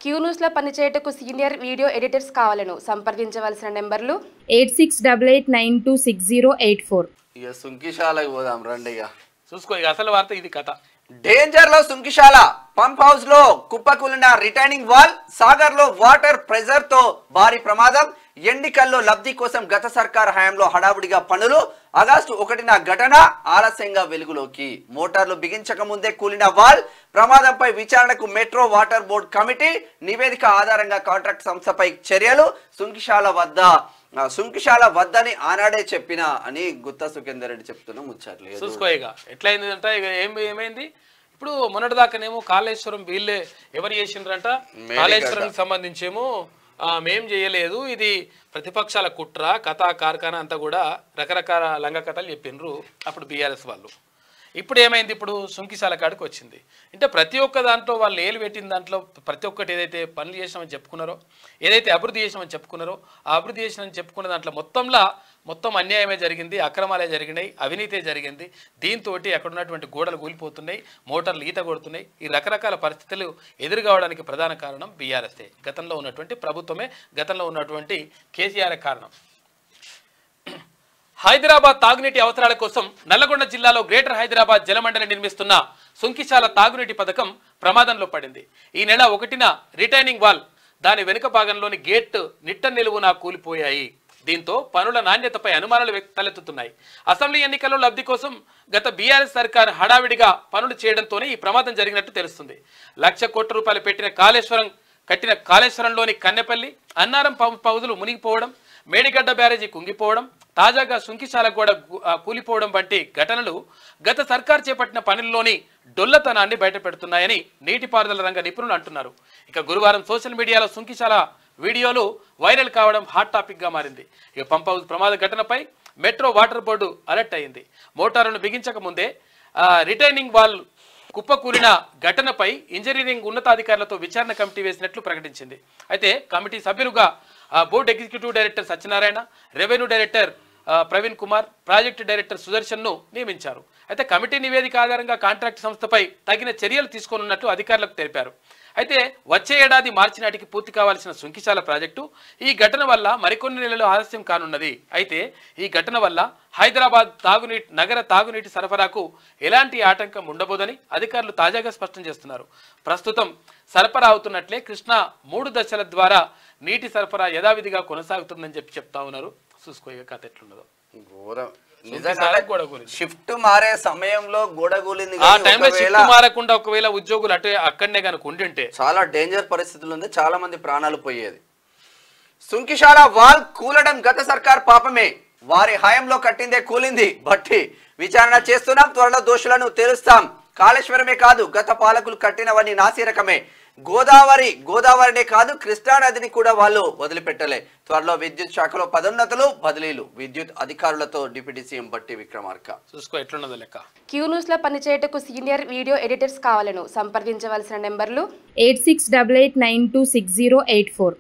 Q news లో పనిచేయటకు senior video editors కావాలను సంప్రదించవలసిన నెంబర్లు 8688926084. ఇక సుంకిశాలకు పోదాం రండి. ఇక చూసుకో, ఇక అసలు వార్త ఇది కథ. డేంజర్ లో సుంకిశాల పంప్ హౌస్ లో కుప్పకూలిన రిటైనింగ్ వాల్, సాగర్ లో వాటర్ ప్రెజర్ తో భారీ ప్రమాదం, ఎన్నికల్లో లబ్ధి కోసం గత సర్కార్ హయాంలో హడావుడిగా పనులు, ఆగస్టు 1న ఘటన ఆలస్యంగా వెలుగులోకి, మోటార్లు బిగించక ముందే కూలిన వాల్, ప్రమాదంపై విచారణకు మెట్రో వాటర్ బోర్డు కమిటీ, నివేదిక ఆధారంగా కాంట్రాక్ట్ సంస్థపై చర్యలు, సుంకిశాల వద్దని ఆనాడే చెప్పిన అని గుత్తా సుఖేందర్ రెడ్డి చెప్తున్నా ముచ్చట్లేదు. చూసుకో, ఇక ఎట్లయిందంటే ఇక ఏమైంది ఇప్పుడు మొన్నటిదాకానేమో కాళేశ్వరం వీళ్ళే ఎవరు చేసిండ్రంట, కాళేశ్వరానికి సంబంధించేమో మేం చేయలేదు, ఇది ప్రతిపక్షాల కుట్ర కథా కార్ఖానా అంతా కూడా రకరకాల లంగ కథలు చెప్పిండ్రు అప్పుడు బీఆర్ఎస్ వాళ్ళు. ఇప్పుడు ఏమైంది, ఇప్పుడు సుంకిశాల కాడికి వచ్చింది. అంటే ప్రతి ఒక్క దాంట్లో వాళ్ళు ఏలు పెట్టిన దాంట్లో ప్రతి ఒక్కటి ఏదైతే పనులు చేసినామని చెప్పుకున్నారో, ఏదైతే అభివృద్ధి చేసినామని చెప్పుకున్నారో, ఆ అభివృద్ధి చేసినామని చెప్పుకున్న దాంట్లో మొత్తం అన్యాయమే జరిగింది, అక్రమాలే జరిగినాయి, అవినీతే జరిగింది. దీంతో అక్కడ ఉన్నటువంటి గోడలు కూలిపోతున్నాయి, మోటార్లు ఈత కొడుతున్నాయి. ఈ రకరకాల పరిస్థితులు ఎదురు కావడానికి ప్రధాన కారణం బీఆర్ఎస్ఏ, గతంలో ఉన్నటువంటి ప్రభుత్వమే, గతంలో ఉన్నటువంటి కేసీఆర్ కారణం. హైదరాబాద్ తాగునీటి అవసరాల కోసం నల్లగొండ జిల్లాలో గ్రేటర్ హైదరాబాద్ జలమండలి నిర్మిస్తున్న సుంకిశాల తాగునీటి పథకం ప్రమాదంలో పడింది. ఈ నెల 1న రిటైనింగ్ వాల్, దాని వెనుక భాగంలోని గేట్ నిట్ట నిలువునా కూలిపోయాయి. దీంతో పనుల నాణ్యతపై అనుమానాలు తలెత్తుతున్నాయి. అసెంబ్లీ ఎన్నికల్లో లబ్ధి కోసం గత బీఆర్ఎస్ సర్కార్ హడావిడిగా పనులు చేయడంతోనే ఈ ప్రమాదం జరిగినట్టు తెలుస్తుంది. 1,00,000 కోట్ల రూపాయలు కట్టిన కాళేశ్వరంలోని కన్నెపల్లి, అన్నారం పౌదులు మునిగిపోవడం, మేడిగడ్డ బ్యారేజీ కుంగిపోవడం, తాజాగా సుంకిశాల గోడ కూలిపోవడం వంటి ఘటనలు గత సర్కార్ చేపట్టిన పనుల్లోని డొల్లతనాన్ని బయటపెడుతున్నాయని నీటిపారుదల రంగ నిపుణులు అంటున్నారు. ఇక గురువారం సోషల్ మీడియాలో సుంకిశాల వీడియోలు వైరల్ కావడం హాట్ టాపిక్ గా మారింది. ఇక పంప్ హౌస్ ప్రమాద ఘటనపై మెట్రో వాటర్ బోర్డు అలర్ట్ అయింది. మోటారును బిగించక ముందే రిటైనింగ్ వాల్ కుప్పకూలిన ఘటనపై ఇంజనీరింగ్ ఉన్నతాధికారులతో విచారణ కమిటీ వేసినట్లు ప్రకటించింది. అయితే కమిటీ సభ్యులుగా board executive director Satyanarayana, revenue director Praveen Kumar, project director సుదర్శన్ను నియమించారు. అయితే కమిటీ నివేదిక ఆధారంగా కాంట్రాక్ట్ సంస్థపై తగిన చర్యలు తీసుకోనున్నట్లు అధికారులకు తెలిపారు. అయితే వచ్చే ఏడాది మార్చి నాటికి పూర్తి కావాల్సిన సుంకిశాల ప్రాజెక్టు ఈ ఘటన వల్ల మరికొన్ని నెలలు ఆలస్యం కానున్నది. అయితే ఈ ఘటన వల్ల హైదరాబాద్ నగర తాగునీటి సరఫరాకు ఎలాంటి ఆటంకం ఉండబోదని అధికారులు తాజాగా స్పష్టం చేస్తున్నారు. ప్రస్తుతం సరఫరా అవుతున్నట్లే కృష్ణా 3 దశల ద్వారా నీటి సరఫరా యథావిధిగా కొనసాగుతుందని చెప్తా ఉన్నారు. చూసుకో కథ ఎట్లున్నదో. షిఫ్ట్ మారే సమయంలో గోడగూలింది, మారకుండా ఒకవేళ ఉద్యోగులు అక్కడనే కనుక ఉండింటే చాలా డేంజర్ పరిస్థితులు ఉంది, చాలా మంది ప్రాణాలు పోయేది. సుంకిశాల వాల్ కూలడం గత సర్కార్ పాపమే, వారి హయాంలో కట్టిందే కూలింది బట్టి విచారణ చేస్తున్నాం, త్వరలో దోషులను తెలుస్తాం. కాళేశ్వరమే కాదు గత పాలకులు కట్టినవన్నీ నాసిరకమే, గోదావరినే కాదు కృష్ణా నదిని కూడా వాళ్ళు వదిలిపెట్టలే. త్వరలో విద్యుత్ శాఖలో పదోన్నతులు, బదిలీలు, విద్యుత్ అధికారులతో డిప్యూటీ సీఎం బట్టి విక్రమార్క. చూసుకో ఎట్లున్నదో లెక్క. క్యూ న్యూస్ లో పనిచేయటకు సీనియర్ వీడియో ఎడిటర్స్ కావాలను సంప్రదించవలసిన నెంబర్లు 8688926084.